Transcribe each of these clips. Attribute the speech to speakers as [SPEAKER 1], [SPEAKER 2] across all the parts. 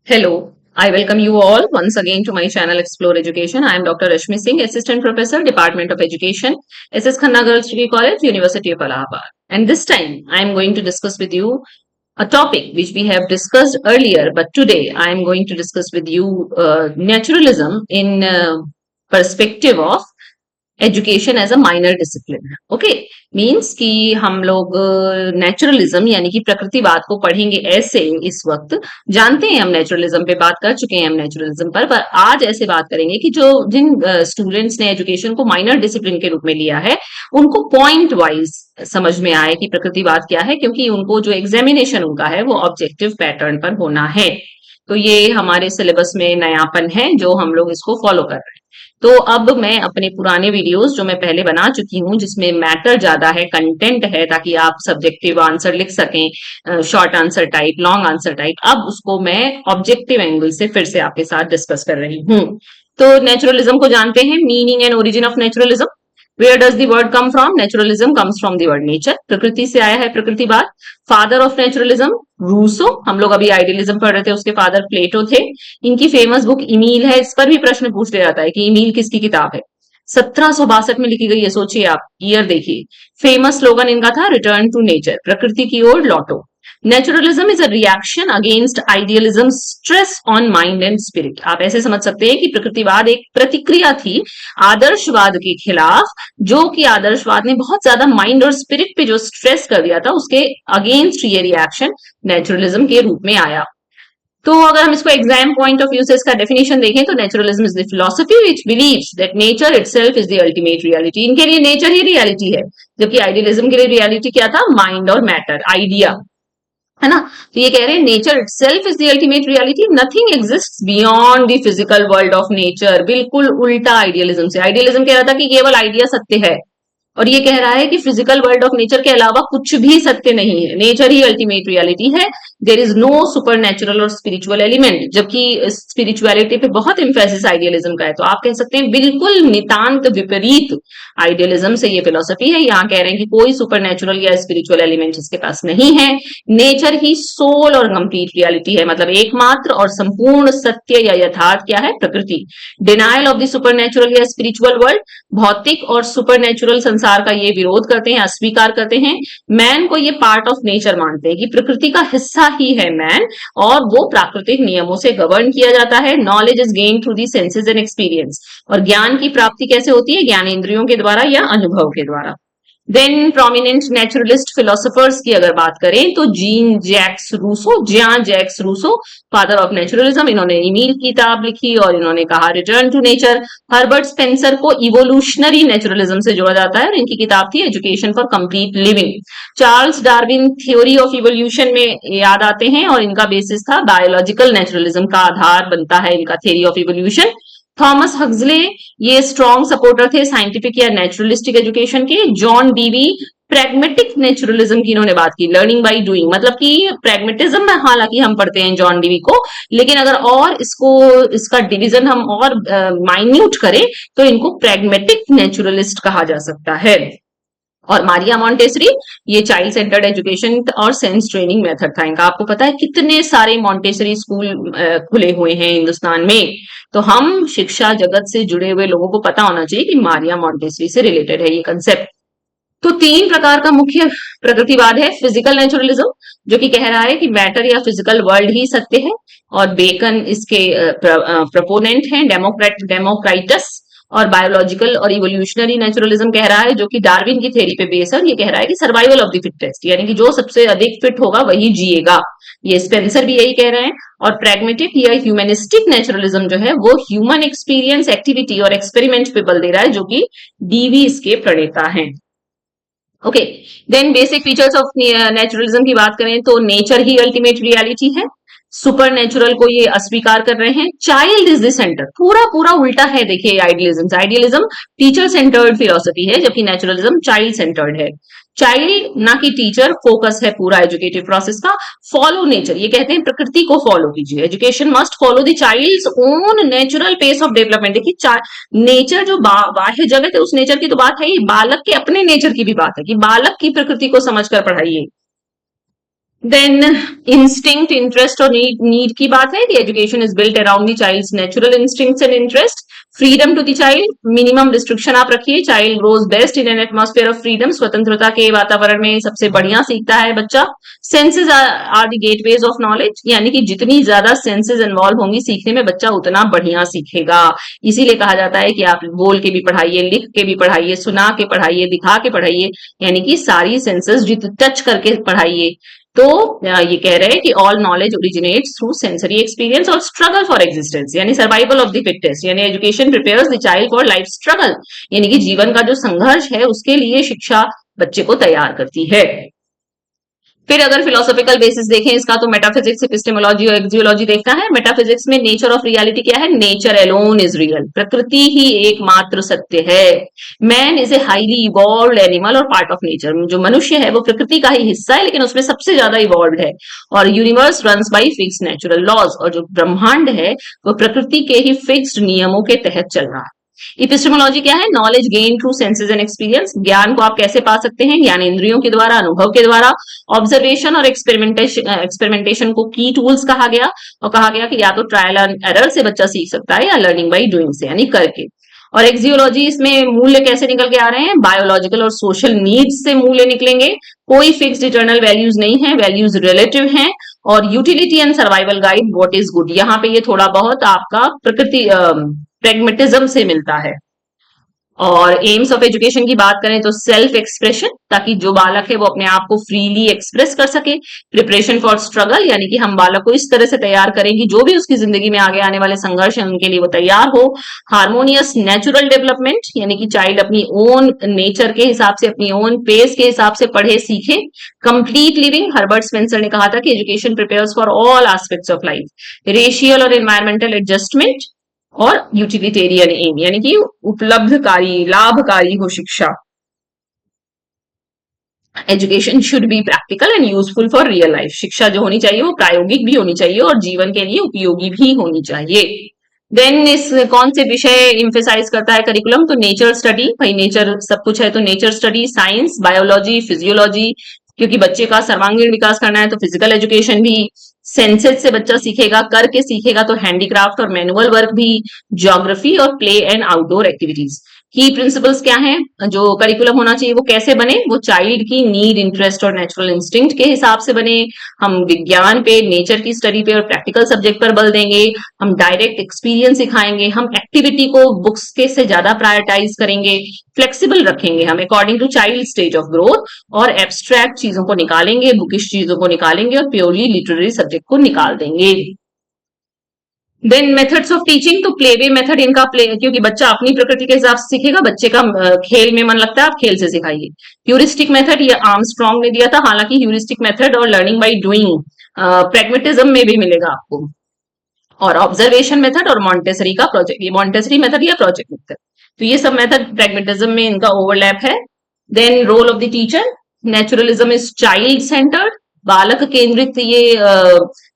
[SPEAKER 1] Hello, I welcome you all once again to my channel Explore Education. I am Dr. Rashmi Singh, Assistant Professor, Department of Education, SS Khanna Girls Degree College, University of Allahabad. And this time I am going to discuss with you a topic which we have discussed earlier, but today I am going to discuss with you naturalism in perspective of education as a minor discipline. Okay, means कि हम लोग naturalism यानी कि प्रकृतिवाद को पढ़ेंगे ऐसे इस वक्त. जानते हैं हम नेचुरलिज्म पे बात कर चुके हैं हम नेचुरलिज्म पर आज ऐसे बात करेंगे कि जो जिन स्टूडेंट्स ने एजुकेशन को माइनर डिसिप्लिन के रूप में लिया है उनको पॉइंट वाइज समझ में आए कि प्रकृतिवाद क्या है, क्योंकि उनको जो एग्जामिनेशन उनका है वो ऑब्जेक्टिव पैटर्न पर होना है. तो ये हमारे सिलेबस में नयापन है जो हम लोग इसको फॉलो कर रहे हैं. तो अब मैं अपने पुराने वीडियोस जो मैं पहले बना चुकी हूँ जिसमें मैटर ज्यादा है, कंटेंट है, ताकि आप सब्जेक्टिव आंसर लिख सकें, short answer type, long answer type, अब उसको मैं ऑब्जेक्टिव एंगल से फिर से आपके साथ डिस्कस कर रही हूँ. तो नेचुरलिज्म को जानते हैं, meaning and origin of naturalism. Where does the word come from? Naturalism comes from the word nature. प्रकृति से आया है प्रकृतिवाद. Father of naturalism Rousseau. हम लोग अभी आइडियलिज्म पढ़ रहे थे, उसके फादर प्लेटो थे. इनकी फेमस बुक इमील है. इस पर भी प्रश्न पूछ लिया जाता है कि इमील किसकी किताब है. 1762 में लिखी गई है. सोचिए आप, ईयर देखिए. फेमस स्लोगन इनका था रिटर्न टू नेचर, प्रकृति की ओर लौटो. Naturalism is a reaction against idealism, stress on mind and spirit. आप ऐसे समझ सकते हैं कि प्रकृतिवाद एक प्रतिक्रिया थी आदर्शवाद के खिलाफ, जो कि आदर्शवाद ने बहुत ज्यादा माइंड और स्पिरिट पे जो स्ट्रेस कर दिया था, उसके अगेंस्ट ये रिएक्शन नेचुरलिज्म के रूप में आया. तो अगर हम इसको एग्जाम पॉइंट ऑफ व्यू से इसका डेफिनेशन देखें तो naturalism is the philosophy which believes that nature itself is the ultimate reality. इनके लिए नेचर ही रियलिटी है, जबकि आइडियलिज्म के लिए रियलिटी क्या था? माइंड और मैटर, आइडिया, है ना. तो ये कह रहे हैं nature itself is the ultimate reality, nothing exists beyond the physical world of nature. बिल्कुल उल्टा आइडियलिज्म से. आइडियलिज्म कह रहा था कि केवल आइडिया सत्य है, और ये कह रहा है कि फिजिकल वर्ल्ड ऑफ नेचर के अलावा कुछ भी सत्य नहीं है, नेचर ही अल्टीमेट रियलिटी है. There is no supernatural और स्पिरिचुअल एलिमेंट, जबकि स्पिरिचुअलिटी पे बहुत इंफेसिस आइडियलिज्म का है. तो आप कह सकते हैं बिल्कुल नितांत विपरीत आइडियलिज्म से ये फिलोसफी है. यहाँ कह रहे हैं कि कोई सुपर नेचुरल या स्पिरिचुअल एलिमेंट इसके पास नहीं है, नेचर ही सोल और कंप्लीट रियलिटी है. मतलब एकमात्र और संपूर्ण सत्य या यथार्थ क्या है? प्रकृति. Denial of the super natural या स्पिरिचुअल वर्ल्ड, भौतिक और सुपर नेचुरल संसार का ये विरोध करते हैं, अस्वीकार करते हैं. मैन को ये पार्ट ऑफ नेचर मानते हैं कि प्रकृति का हिस्सा ही है मैन, और वो प्राकृतिक नियमों से गवर्न किया जाता है. Knowledge is gain through the senses and experience. और ज्ञान की प्राप्ति कैसे होती है? ज्ञानेंद्रियों के द्वारा या अनुभव के द्वारा. देन प्रोमिनेंट नेचुरलिस्ट फिलोसोफर्स की अगर बात करें तो Jean Jacques Rousseau, father of naturalism. इन्होंने इमील की किताब लिखी और इन्होंने कहा return to nature. Herbert Spencer को इवोल्यूशनरी नेचुरलिज्म से जोड़ा जाता है और इनकी किताब थी education for complete living. Charles Darwin theory of evolution में याद आते हैं और इनका बेसिस था बायोलॉजिकल नेचुरलिज्म का आधार बनता है इनका theory of evolution. Thomas Huxley ये स्ट्रॉन्ग सपोर्टर थे साइंटिफिक या नेचुरलिस्टिक एजुकेशन के. जॉन डीवी प्रैग्मेटिक नेचुरलिज्म की इन्होंने बात की, लर्निंग बाय डूइंग. मतलब कि प्रैग्मेटिज्म में हालांकि हम पढ़ते हैं जॉन डीवी को, लेकिन अगर और इसका डिवीजन हम और माइन्यूट करें तो इनको प्रैग्मेटिक नेचुरलिस्ट कहा जा सकता है. और मारिया मॉन्टेसरी ये चाइल्ड सेंटर्ड एजुकेशन और सेंस ट्रेनिंग मेथड था इनका. आपको पता है कितने सारे मॉन्टेसरी स्कूल खुले हुए हैं हिंदुस्तान में. तो हम शिक्षा जगत से जुड़े हुए लोगों को पता होना चाहिए कि मारिया मॉन्टेसरी से रिलेटेड है ये कंसेप्ट. तो 3 प्रकार का मुख्य प्रकृतिवाद है. फिजिकल नेचुरलिज्म जो कि कह रहा है कि मैटर या फिजिकल वर्ल्ड ही सत्य है, और बेकन इसके प्रपोनेंट हैं. डेमोक्राइटस और बायोलॉजिकल और इवोल्यूशनरी नेचुरलिज्म कह रहा है, जो कि डार्विन की थ्योरी पे बेस है, और ये कह रहा है कि सर्वाइवल ऑफ द फिटेस्ट, यानी कि जो सबसे अधिक फिट होगा वही जिएगा. ये स्पेंसर भी यही कह रहे हैं. और प्रैग्मेटिक या ह्यूमनिस्टिक नेचुरलिज्म जो है वो ह्यूमन एक्सपीरियंस, एक्टिविटी और एक्सपेरिमेंट पे बल दे रहा है, जो कि डीवी इसके प्रणेता हैं. Okay, then basic features of naturalism की बात करें तो नेचर ही अल्टीमेट रियलिटी है. सुपर नेचुरल को ये अस्वीकार कर रहे हैं. चाइल्ड इज द सेंटर, पूरा पूरा उल्टा है. देखिए आइडियलिज्म टीचर सेंटर्ड फिलोसफी है, जबकि नेचुरलिज्म चाइल्ड सेंटर्ड है. चाइल्ड ना कि टीचर फोकस है पूरा एजुकेटिव प्रोसेस का. फॉलो नेचर, ये कहते हैं प्रकृति को फॉलो कीजिए. Education must follow the child's own natural pace of development. देखिए नेचर जो बाह्य जगत है उस नेचर की तो बात है ही, बालक के अपने नेचर की भी बात है कि बालक की प्रकृति को समझकर पढ़ाइए. देन इंस्टिंक्ट, इंटरेस्ट और नीड की बात है कि education is built around the child's natural instincts and interest. Freedom to the child, minimum restriction आप रखिए। Child grows best in an atmosphere of freedom, स्वतंत्रता के वातावरण में सबसे बढ़िया सीखता है बच्चा। Senses are the gateways of knowledge, यानी कि जितनी ज्यादा सेंसेस इन्वॉल्व होंगी सीखने में बच्चा उतना बढ़िया सीखेगा। इसीलिए कहा जाता है कि आप बोल के भी पढ़ाइए, लिख के भी पढ़ाइए, सुना के पढ़ाइए, दिखा के पढ़ाइए, यानी कि सारी सेंसेस टच करके पढ़ाइए। तो ये कह रहे हैं कि all knowledge originates through sensory experience और स्ट्रगल फॉर एग्जिस्टेंस, यानी सर्वाइवल ऑफ द फिटेस्ट, यानी education prepares the child for life struggle, यानी कि जीवन का जो संघर्ष है उसके लिए शिक्षा बच्चे को तैयार करती है। फिर अगर फिलोसॉफिकल बेसिस देखें इसका, तो मेटाफिजिक्स, एपिस्टेमोलॉजी और एक्जियोलॉजी देखना है। मेटाफिजिक्स में नेचर ऑफ रियलिटी क्या है? नेचर अलोन इज रियल, प्रकृति ही एकमात्र सत्य है। Man is a highly evolved animal और पार्ट ऑफ नेचर, जो मनुष्य है वो प्रकृति का ही हिस्सा है लेकिन उसमें सबसे ज्यादा इवॉल्व्ड है। और universe runs by fix natural laws, और जो ब्रह्मांड है वो प्रकृति के ही फिक्स्ड नियमों के तहत चल रहा है। इपिस्टेमोलॉजी क्या है? Knowledge gain through senses and experience, ज्ञान को आप कैसे पा सकते हैं? ज्ञान इंद्रियों के द्वारा, अनुभव के द्वारा। ऑब्जर्वेशन और एक्सपेरिमेंटेशन को की टूल्स कहा गया, और कहा गया कि या तो ट्रायल एंड एरर से बच्चा सीख सकता है या लर्निंग बाई डूइंग से, यानी करके। और एक्जियोलॉजी, इसमें मूल्य कैसे निकल के आ रहे हैं? बायोलॉजिकल और सोशल नीड्स से मूल्य निकलेंगे। कोई फिक्स्ड इटर्नल वैल्यूज नहीं है, वैल्यूज रिलेटिव हैं। और utility and survival guide what is good, यहाँ पे ये थोड़ा बहुत आपका प्रकृति प्रेगमेटिज्म से मिलता है। और एम्स ऑफ एजुकेशन की बात करें तो सेल्फ एक्सप्रेशन, ताकि जो बालक है वो अपने आप को फ्रीली एक्सप्रेस कर सके। प्रिपरेशन फॉर स्ट्रगल, यानी कि हम बालक को इस तरह से तैयार करें कि जो भी उसकी जिंदगी में आगे आने वाले संघर्ष हैं उनके लिए वो तैयार हो। हार्मोनियस नेचुरल डेवलपमेंट, यानी कि चाइल्ड अपनी ओन नेचर के हिसाब से, अपनी ओन पेस के हिसाब से पढ़े सीखे। कंप्लीट लिविंग, हर्बर्ट स्पेंसर ने कहा था कि education prepares for all aspects of life. Racial और एनवायरमेंटल एडजस्टमेंट, और यूटिलिटेरियन एम, यानी कि उपलब्धकारी, लाभकारी हो शिक्षा। Education should be practical and useful for real life, शिक्षा जो होनी चाहिए वो प्रायोगिक भी होनी चाहिए और जीवन के लिए उपयोगी भी होनी चाहिए। देन इस कौन से विषय इम्फेसाइज करता है करिकुलम? तो नेचर स्टडी, भाई नेचर सब कुछ है तो nature study, science, biology, physiology, क्योंकि बच्चे का सर्वांगीण विकास करना है तो फिजिकल एजुकेशन भी। सेंसेस से बच्चा सीखेगा, करके सीखेगा तो हैंडीक्राफ्ट और मैनुअल वर्क भी। ज्योग्राफी और प्ले एंड आउटडोर एक्टिविटीज। की प्रिंसिपल्स क्या हैं जो करिकुलम होना चाहिए वो कैसे बने? वो चाइल्ड की नीड, इंटरेस्ट और नेचुरल इंस्टिंक्ट के हिसाब से बने। हम विज्ञान पे, नेचर की स्टडी पे और प्रैक्टिकल सब्जेक्ट पर बल देंगे। हम डायरेक्ट एक्सपीरियंस सिखाएंगे। हम एक्टिविटी को बुक्स के से ज्यादा प्रायोरिटाइज करेंगे। फ्लेक्सिबल रखेंगे हम according to child stage of growth, और एब्स्ट्रैक्ट चीजों को निकालेंगे, बुकिश चीजों को निकालेंगे और प्योरली लिटरेरी सब्जेक्ट को निकाल देंगे। देन मेथड्स ऑफ टीचिंग, तो प्लेवे मेथड इनका प्ले, क्योंकि बच्चा अपनी प्रकृति के हिसाब से सीखेगा, बच्चे का खेल में मन लगता है, आप खेल से सिखाइए। ह्यूरिस्टिक मेथड ये आर्मस्ट्रॉन्ग ने दिया था, हालांकि ह्यूरिस्टिक मेथड और लर्निंग बाय डूइंग प्रेगमेटिज्म में भी मिलेगा आपको। और ऑब्जर्वेशन मेथड और मॉन्टेसरी का प्रोजेक्ट, ये मॉन्टेसरी मेथड या प्रोजेक्ट मेथड, तो ये सब मेथड प्रेगमेटिज्म में इनका ओवरलैप है। Then role of the teacher, naturalism is child centred, बालक केंद्रित ये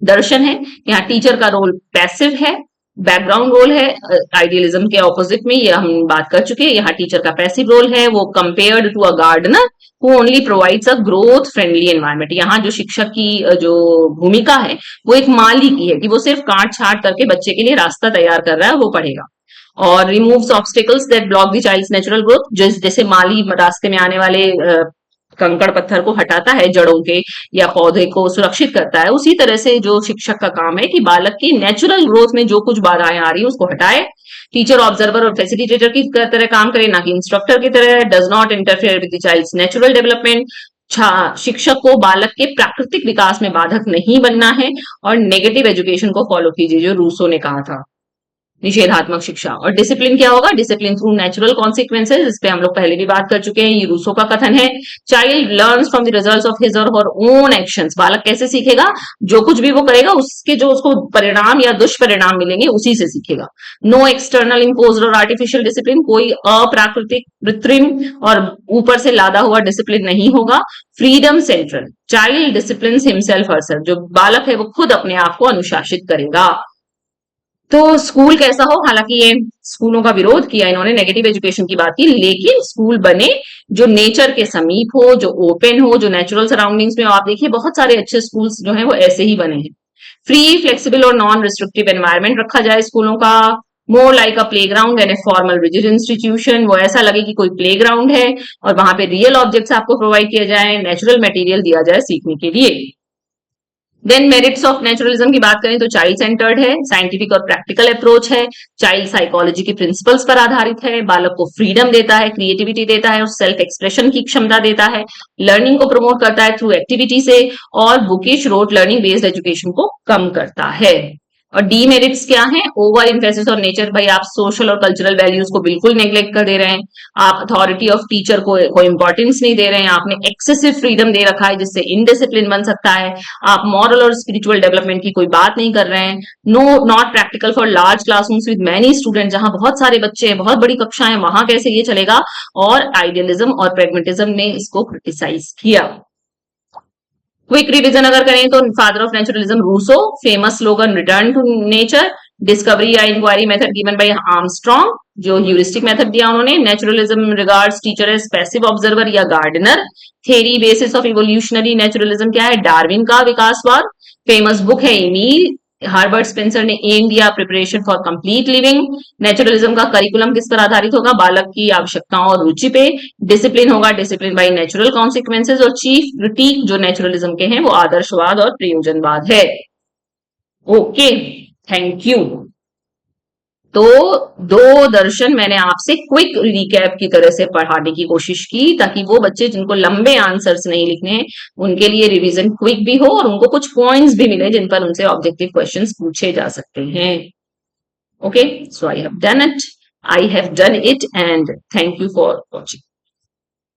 [SPEAKER 1] दर्शन है। यहाँ टीचर का रोल पैसिव है, बैकग्राउंड रोल है। आइडियलिज्म के ऑपोजिट में ये हम बात कर चुके हैं, यहाँ टीचर का पैसिव रोल है। वो compared to a gardener who only provides a growth friendly environment, यहाँ जो शिक्षक की जो भूमिका है वो एक माली की है कि वो सिर्फ काट छाट करके बच्चे के लिए रास्ता तैयार कर रहा है, वो पढ़ेगा। और removes obstacles that block the child's natural growth, जैसे माली रास्ते में आने वाले कंकड़ पत्थर को हटाता है जड़ों के, या पौधे को सुरक्षित करता है, उसी तरह से जो शिक्षक का काम है कि बालक की नेचुरल ग्रोथ में जो कुछ बाधाएं आ रही है उसको हटाए। टीचर ऑब्जर्वर और फैसिलिटेटर की तरह काम करे, ना कि इंस्ट्रक्टर की तरह। Does not interfere with the child's natural development, शिक्षक को बालक के प्राकृतिक विकास में बाधक नहीं बनना है। और नेगेटिव एजुकेशन को फॉलो कीजिए, जो रूसो ने कहा था, निषेधात्मक शिक्षा। और डिसिप्लिन क्या होगा? डिसिप्लिन थ्रू नेचुरल कॉन्सिक्वेंसेज, इस पे हम लोग पहले भी बात कर चुके हैं, ये रूसो का कथन है। Child learns from the results of his और हर ओन एक्शंस, बालक कैसे सीखेगा? जो कुछ भी वो करेगा उसके जो उसको परिणाम या दुष्परिणाम मिलेंगे उसी से सीखेगा। नो एक्सटर्नल इम्पोज्ड और आर्टिफिशियल डिसिप्लिन, कोई अप्राकृतिक, कृत्रिम और ऊपर से लादा हुआ डिसिप्लिन नहीं होगा। Freedom central, child discipline himself herself, जो बालक है वो खुद अपने आप को अनुशासित करेगा। तो स्कूल कैसा हो, हालांकि ये स्कूलों का विरोध किया इन्होंने, नेगेटिव एजुकेशन की बात की, लेकिन स्कूल बने जो नेचर के समीप हो, जो ओपन हो, जो नेचुरल सराउंडिंग्स में। आप देखिए बहुत सारे अच्छे स्कूल्स जो हैं वो ऐसे ही बने हैं। फ्री, फ्लेक्सिबल और नॉन रिस्ट्रिक्टिव एनवायरनमेंट रखा जाए स्कूलों का। More like a playground and a formal rigid institution, वो ऐसा लगे कि कोई प्लेग्राउंड है और वहां पे रियल ऑब्जेक्ट्स आपको प्रोवाइड किया जाए, नेचुरल मटेरियल दिया जाए सीखने के लिए। देन मेरिट्स ऑफ नेचुरलिज्म की बात करें तो चाइल्ड सेंटर्ड है, साइंटिफिक और प्रैक्टिकल अप्रोच है, चाइल्ड साइकोलॉजी के प्रिंसिपल्स पर आधारित है, बालक को फ्रीडम देता है, क्रिएटिविटी देता है और सेल्फ एक्सप्रेशन की क्षमता देता है, लर्निंग को प्रमोट करता है थ्रू एक्टिविटी से, और bookish rote learning based education को कम करता है। और डीमेरिट्स क्या है, ओवर इम्फेसिस ऑन नेचर, भाई आप सोशल और कल्चरल वैल्यूज को बिल्कुल नेग्लेक्ट कर दे रहे हैं, आप अथॉरिटी ऑफ टीचर को इंपॉर्टेंस नहीं दे रहे हैं, आपने एक्सेसिव फ्रीडम दे रखा है जिससे इनडिसिप्लिन बन सकता है, आप मॉरल और स्पिरिचुअल डेवलपमेंट की कोई बात नहीं कर रहे हैं, no not practical for large classrooms with many student, जहां बहुत सारे बच्चे हैं, बहुत बड़ी कक्षाएं हैं, वहां कैसे ये चलेगा, और आइडियलिज्म और प्रेगमेटिज्म ने इसको क्रिटिसाइज किया। क्विक रिवीजन अगर करें तो father of naturalism Rousseau, famous slogan return to nature, discovery या inquiry method given by Armstrong, जो ह्यूरिस्टिक मेथड दिया उन्होंने, naturalism regards teacher as passive observer या gardener, theory basis of evolutionary naturalism क्या है, डार्विन का विकासवाद, फेमस बुक है इमील हार्बर्ट स्पेंसर ने, एम दिया preparation for complete living, naturalism का करिकुलम किस पर आधारित होगा, बालक की आवश्यकताओं और रुचि पे, डिसिप्लिन होगा डिसिप्लिन बाय नेचुरल कॉन्सिक्वेंसेज, और चीफ क्रिटिक जो नेचुरलिज्म के हैं वो आदर्शवाद और प्रयोजनवाद है। Okay, thank you. तो दो दर्शन मैंने आपसे क्विक रिकैप की तरह से पढ़ाने की कोशिश की, ताकि वो बच्चे जिनको लंबे आंसर्स नहीं लिखने उनके लिए रिवीजन क्विक भी हो और उनको कुछ पॉइंट्स भी मिले जिन पर उनसे ऑब्जेक्टिव क्वेश्चंस पूछे जा सकते हैं। Okay, so I have done it, I have done it, and thank you for watching.